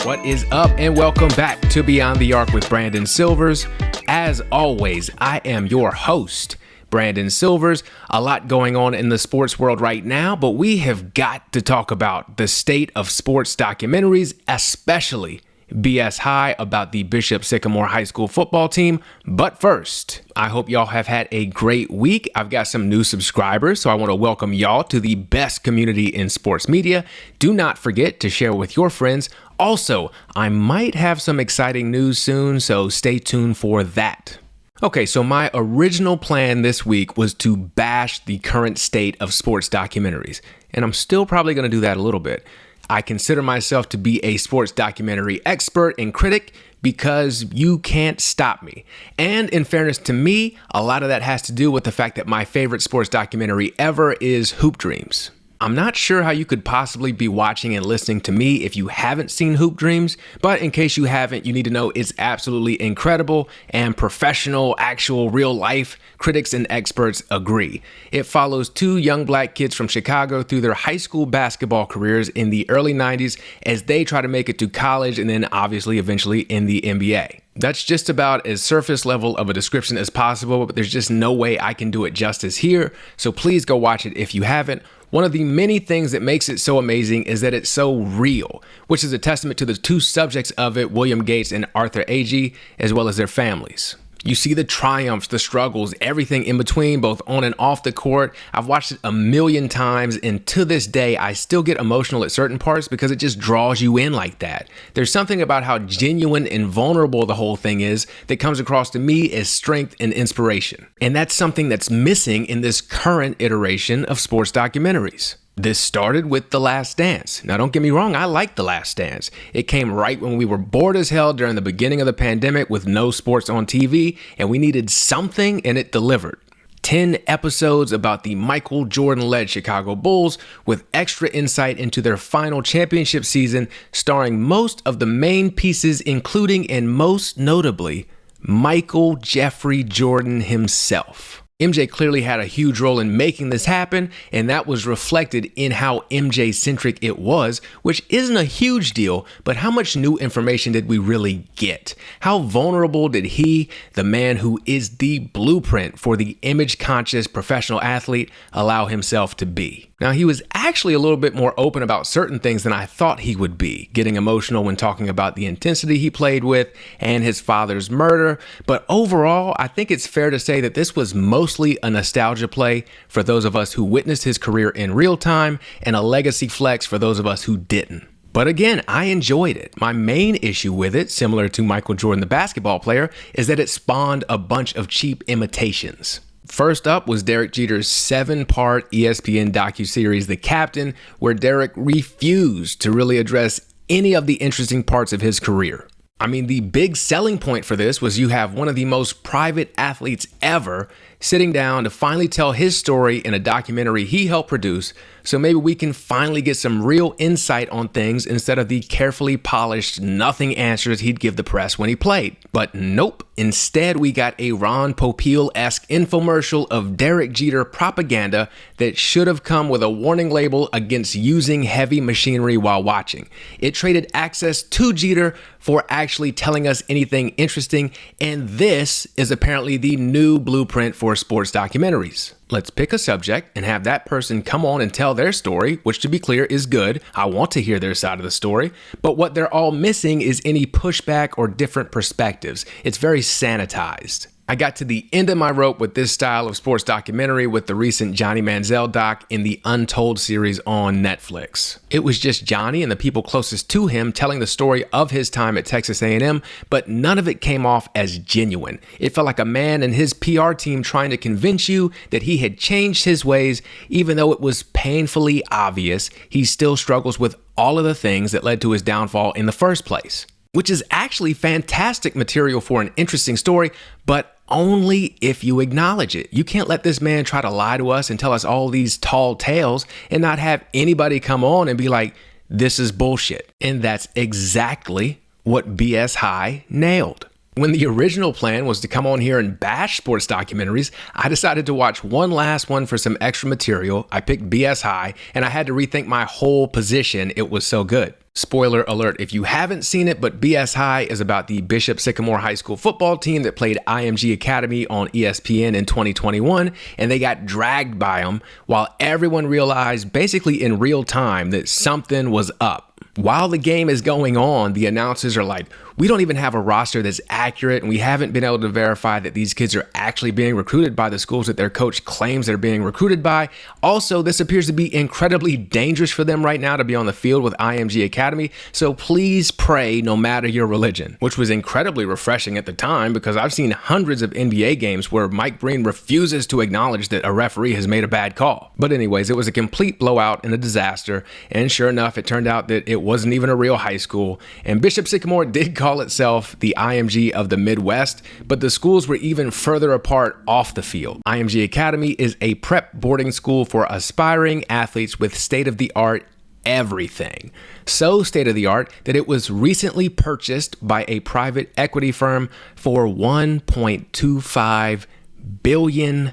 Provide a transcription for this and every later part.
What is up, and welcome back to Beyond the Arc with Brandon Silvers. As always, I am your host, Brandon Silvers. A lot going on in the sports world right now, but we have got to talk about the state of sports documentaries, especially BS High about the Bishop Sycamore High School football team. But first, I hope y'all have had a great week. I've got some new subscribers, so I want to welcome y'all to the best community in sports media. Do not forget to share with your friends. Also, I might have some exciting news soon, so stay tuned for that. Okay, so my original plan this week was to bash the current state of sports documentaries, and I'm still probably going to do that a little bit. I consider myself to be a sports documentary expert and critic because you can't stop me. And in fairness to me, a lot of that has to do with the fact that my favorite sports documentary ever is Hoop Dreams. I'm not sure how you could possibly be watching and listening to me if you haven't seen Hoop Dreams, but in case you haven't, you need to know it's absolutely incredible and professional, actual real life. Critics and experts agree. It follows two young black kids from Chicago through their high school basketball careers in the early 90s as they try to make it to college and then obviously eventually in the NBA. That's just about as surface level of a description as possible, but there's just no way I can do it justice here. So please go watch it if you haven't. One of the many things that makes it so amazing is that it's so real, which is a testament to the two subjects of it, William Gates and Arthur Agee, as well as their families. You see the triumphs, the struggles, everything in between, both on and off the court. I've watched it a million times, and to this day, I still get emotional at certain parts because it just draws you in like that. There's something about how genuine and vulnerable the whole thing is that comes across to me as strength and inspiration. And that's something that's missing in this current iteration of sports documentaries. This started with The Last Dance. Now, don't get me wrong, I like The Last Dance. It came right when we were bored as hell during the beginning of the pandemic with no sports on TV, and we needed something, and it delivered. 10 episodes about the Michael Jordan-led Chicago Bulls with extra insight into their final championship season, starring most of the main pieces, including and most notably, Michael Jeffrey Jordan himself. MJ clearly had a huge role in making this happen, and that was reflected in how MJ-centric it was, which isn't a huge deal, but how much new information did we really get? How vulnerable did he, the man who is the blueprint for the image-conscious professional athlete, allow himself to be? Now, he was actually a little bit more open about certain things than I thought he would be, getting emotional when talking about the intensity he played with and his father's murder. But overall, I think it's fair to say that this was mostly a nostalgia play for those of us who witnessed his career in real time and a legacy flex for those of us who didn't. But again, I enjoyed it. My main issue with it, similar to Michael Jordan, the basketball player, is that it spawned a bunch of cheap imitations. First up was Derek Jeter's 7-part ESPN docuseries, The Captain, where Derek refused to really address any of the interesting parts of his career. I mean, the big selling point for this was you have one of the most private athletes ever sitting down to finally tell his story in a documentary he helped produce, so maybe we can finally get some real insight on things instead of the carefully polished nothing answers he'd give the press when he played. But nope, instead we got a Ron Popeil-esque infomercial of Derek Jeter propaganda that should have come with a warning label against using heavy machinery while watching. It traded access to Jeter for actually telling us anything interesting, and this is apparently the new blueprint for sports documentaries. Let's pick a subject and have that person come on and tell their story, which to be clear is good. I want to hear their side of the story, but what they're all missing is any pushback or different perspectives. It's very sanitized. I got to the end of my rope with this style of sports documentary with the recent Johnny Manziel doc in the Untold series on Netflix. It was just Johnny and the people closest to him telling the story of his time at Texas A&M, but none of it came off as genuine. It felt like a man and his PR team trying to convince you that he had changed his ways, even though it was painfully obvious he still struggles with all of the things that led to his downfall in the first place. Which is actually fantastic material for an interesting story, but only if you acknowledge it. You can't let this man try to lie to us and tell us all these tall tales and not have anybody come on and be like, this is bullshit. And that's exactly what BS High nailed. When the original plan was to come on here and bash sports documentaries, I decided to watch one last one for some extra material. I picked BS High, and I had to rethink my whole position. It was so good. Spoiler alert if you haven't seen it, but BS High is about the Bishop Sycamore High School football team that played IMG Academy on ESPN in 2021, and they got dragged by them while everyone realized basically in real time that something was up. While the game is going on, the announcers are like, we don't even have a roster that's accurate, and we haven't been able to verify that these kids are actually being recruited by the schools that their coach claims they're being recruited by. Also, this appears to be incredibly dangerous for them right now to be on the field with IMG Academy, so please pray no matter your religion, which was incredibly refreshing at the time because I've seen hundreds of NBA games where Mike Breen refuses to acknowledge that a referee has made a bad call. But anyways, it was a complete blowout and a disaster, and sure enough, it turned out that it wasn't even a real high school, and Bishop Sycamore did call itself the IMG of the Midwest, but the schools were even further apart off the field. IMG Academy is a prep boarding school for aspiring athletes with state-of-the-art everything. So state-of-the-art that it was recently purchased by a private equity firm for $1.25 billion.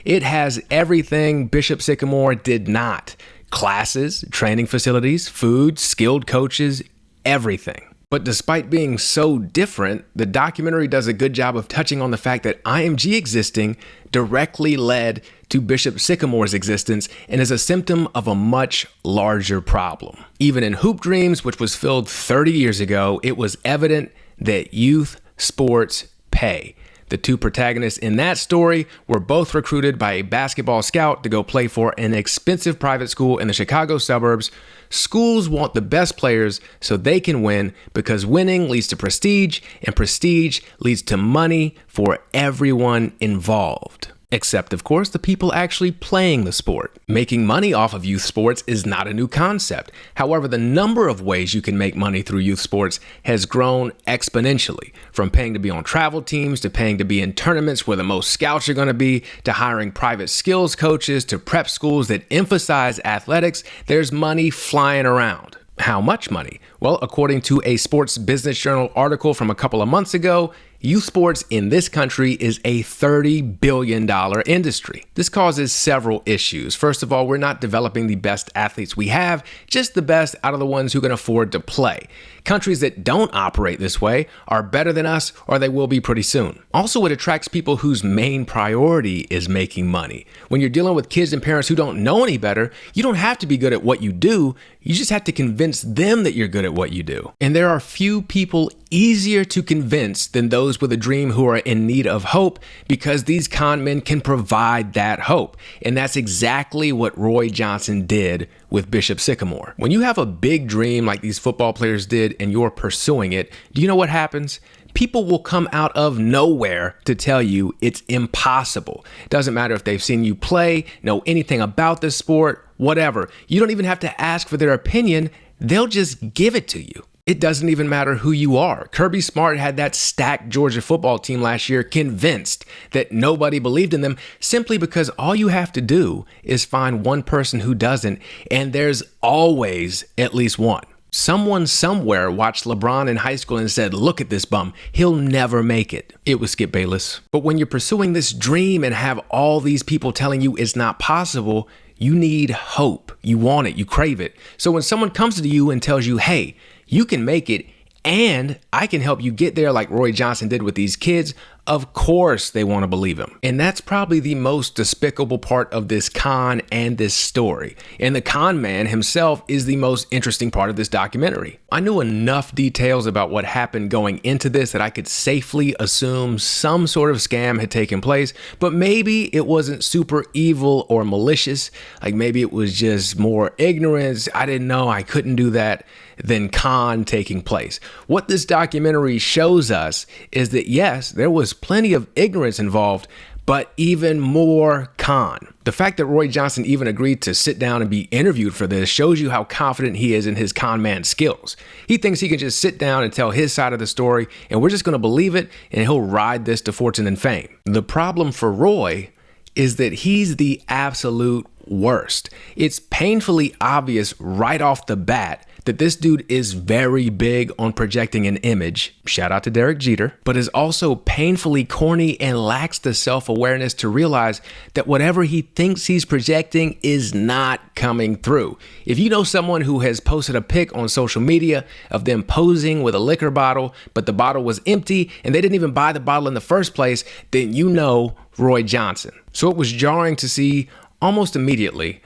It has everything Bishop Sycamore did not. Classes, training facilities, food, skilled coaches, everything. But despite being so different, the documentary does a good job of touching on the fact that IMG existing directly led to Bishop Sycamore's existence and is a symptom of a much larger problem. Even in Hoop Dreams, which was filmed 30 years ago, it was evident that youth sports pay. The two protagonists in that story were both recruited by a basketball scout to go play for an expensive private school in the Chicago suburbs. Schools want the best players so they can win because winning leads to prestige, and prestige leads to money for everyone involved. Except, of course, the people actually playing the sport. Making money off of youth sports is not a new concept. However, the number of ways you can make money through youth sports has grown exponentially. From paying to be on travel teams, to paying to be in tournaments where the most scouts are going to be, to hiring private skills coaches, to prep schools that emphasize athletics, there's money flying around. How much money? Well, according to a Sports Business Journal article from a couple of months ago, youth sports in this country is a $30 billion industry. This causes several issues. First of all, we're not developing the best athletes we have, just the best out of the ones who can afford to play. Countries that don't operate this way are better than us, or they will be pretty soon. Also, it attracts people whose main priority is making money. When you're dealing with kids and parents who don't know any better, you don't have to be good at what you do. You just have to convince them that you're good at what you do. And there are few people easier to convince than those with a dream who are in need of hope, because these con men can provide that hope. And that's exactly what Roy Johnson did with Bishop Sycamore. When you have a big dream like these football players did and you're pursuing it, do you know what happens? People will come out of nowhere to tell you it's impossible. It doesn't matter if they've seen you play, know anything about the sport, whatever. You don't even have to ask for their opinion. They'll just give it to you. It doesn't even matter who you are. Kirby Smart had that stacked Georgia football team last year convinced that nobody believed in them simply because all you have to do is find one person who doesn't, and there's always at least one. Someone somewhere watched LeBron in high school and said, look at this bum, he'll never make it. It was Skip Bayless. But when you're pursuing this dream and have all these people telling you it's not possible, you need hope. You want it. You crave it. So when someone comes to you and tells you, hey, you can make it and I can help you get there like Roy Johnson did with these kids, of course they want to believe him. And that's probably the most despicable part of this con and this story. And the con man himself is the most interesting part of this documentary. I knew enough details about what happened going into this that I could safely assume some sort of scam had taken place, but maybe it wasn't super evil or malicious. Like maybe it was just more ignorance. I didn't know, I couldn't do that, than con taking place. What this documentary shows us is that yes, there was plenty of ignorance involved, but even more con. The fact that Roy Johnson even agreed to sit down and be interviewed for this shows you how confident he is in his con man skills. He thinks he can just sit down and tell his side of the story, and we're just going to believe it, and he'll ride this to fortune and fame. The problem for Roy is that he's the absolute worst. It's painfully obvious right off the bat that this dude is very big on projecting an image, shout out to Derek Jeter, but is also painfully corny and lacks the self-awareness to realize that whatever he thinks he's projecting is not coming through. If you know someone who has posted a pic on social media of them posing with a liquor bottle, but the bottle was empty and they didn't even buy the bottle in the first place, then you know Roy Johnson. So it was jarring to see almost immediately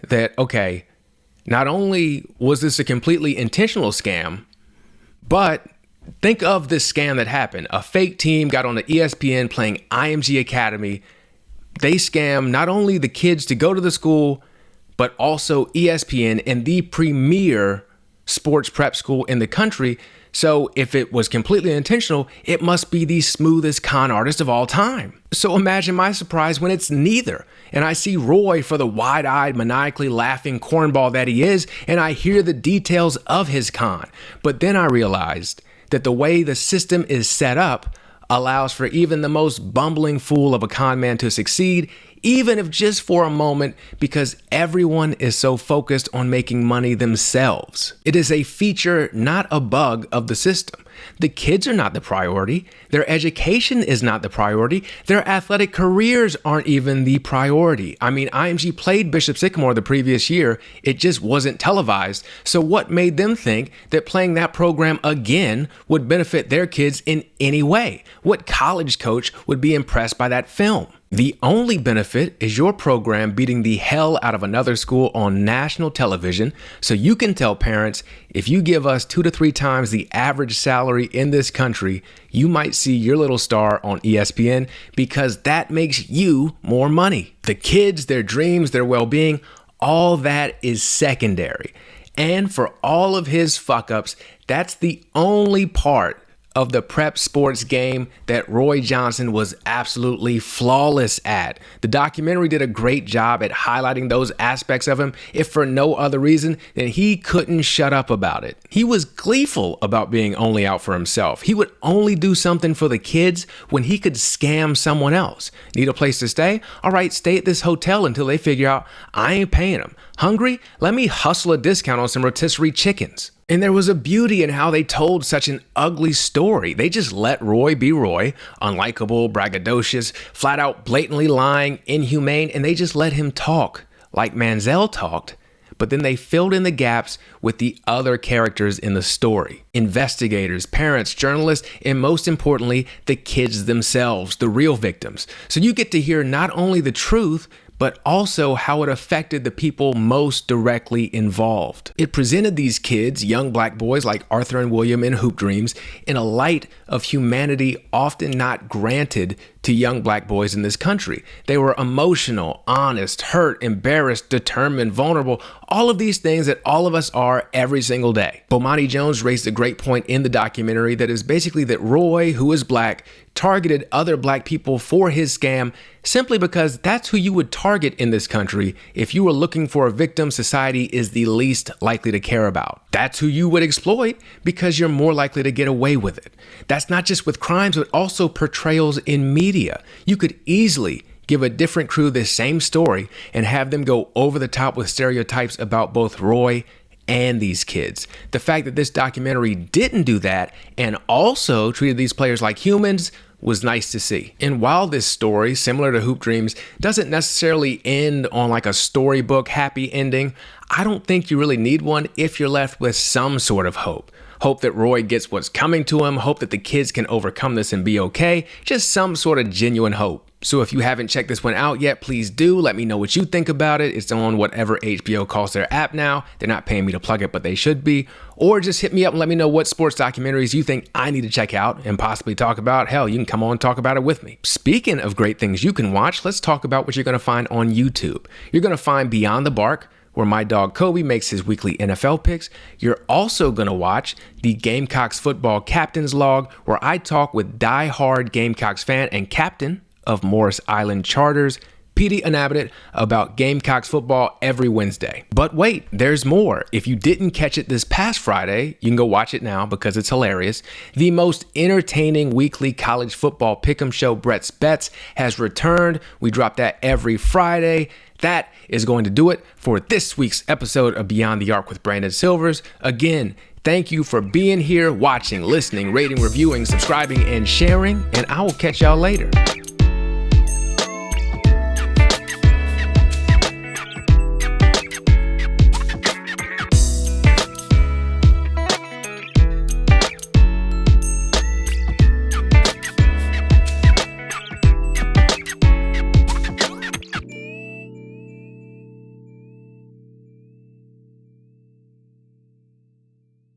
that, okay, not only was this a completely intentional scam, but think of this scam that happened. A fake team got on the ESPN playing IMG Academy. They scam not only the kids to go to the school, but also ESPN and the premier sports prep school in the country. So if it was completely intentional, it must be the smoothest con artist of all time. So imagine my surprise when it's neither. And I see Roy for the wide-eyed, maniacally laughing cornball that he is, and I hear the details of his con. But then I realized that the way the system is set up allows for even the most bumbling fool of a con man to succeed, even if just for a moment, because everyone is so focused on making money themselves. It is a feature, not a bug of the system. The kids are not the priority. Their education is not the priority. Their athletic careers aren't even the priority. I mean, IMG played Bishop Sycamore the previous year. It just wasn't televised. So what made them think that playing that program again would benefit their kids in any way? What college coach would be impressed by that film? The only benefit is your program beating the hell out of another school on national television, so you can tell parents, if you give us 2 to 3 times the average salary in this country, you might see your little star on ESPN because that makes you more money. The kids, their dreams, their well-being, all that is secondary. And for all of his fuck-ups, that's the only part of the prep sports game that Roy Johnson was absolutely flawless at. The documentary did a great job at highlighting those aspects of him, if for no other reason than he couldn't shut up about it. He was gleeful about being only out for himself. He would only do something for the kids when he could scam someone else. Need a place to stay? All right, stay at this hotel until they figure out I ain't paying them. Hungry? Let me hustle a discount on some rotisserie chickens. And there was a beauty in how they told such an ugly story. They just let Roy be Roy, unlikable, braggadocious, flat out blatantly lying, inhumane, and they just let him talk like Manziel talked, but then they filled in the gaps with the other characters in the story. Investigators, parents, journalists, and most importantly, the kids themselves, the real victims. So you get to hear not only the truth, but also how it affected the people most directly involved. It presented these kids, young black boys like Arthur and William in Hoop Dreams, in a light of humanity often not granted to young black boys in this country. They were emotional, honest, hurt, embarrassed, determined, vulnerable, all of these things that all of us are every single day. Bomani Jones raised a great point in the documentary that is basically that Roy, who is black, targeted other black people for his scam simply because that's who you would target in this country if you were looking for a victim society is the least likely to care about. That's who you would exploit because you're more likely to get away with it. That's not just with crimes, but also portrayals in media. You could easily give a different crew this same story and have them go over the top with stereotypes about both Roy and these kids. The fact that this documentary didn't do that and also treated these players like humans was nice to see. And while this story, similar to Hoop Dreams, doesn't necessarily end on like a storybook happy ending, I don't think you really need one if you're left with some sort of hope. Hope that Roy gets what's coming to him, hope that the kids can overcome this and be okay, just some sort of genuine hope. So if you haven't checked this one out yet, please do. Let me know what you think about it. It's on whatever HBO calls their app now. They're not paying me to plug it, but they should be. Or just hit me up and let me know what sports documentaries you think I need to check out and possibly talk about. Hell, you can come on and talk about it with me. Speaking of great things you can watch, let's talk about what you're going to find on YouTube. You're going to find Beyond the Bark, where my dog Kobe makes his weekly NFL picks. You're also going to watch the Gamecocks Football Captain's Log, where I talk with die-hard Gamecocks fan and captain of Morris Island Charters, Petey Inhabitant, about Gamecocks football every Wednesday. But wait, there's more. If you didn't catch it this past Friday, you can go watch it now because it's hilarious. The most entertaining weekly college football pick'em show, Brett's Bets, has returned. We drop that every Friday. that is going to do it for this week's episode of Beyond the Arc with Brandon Silvers. Again, thank you for being here, watching, listening, rating, reviewing, subscribing, and sharing, and I will catch y'all later.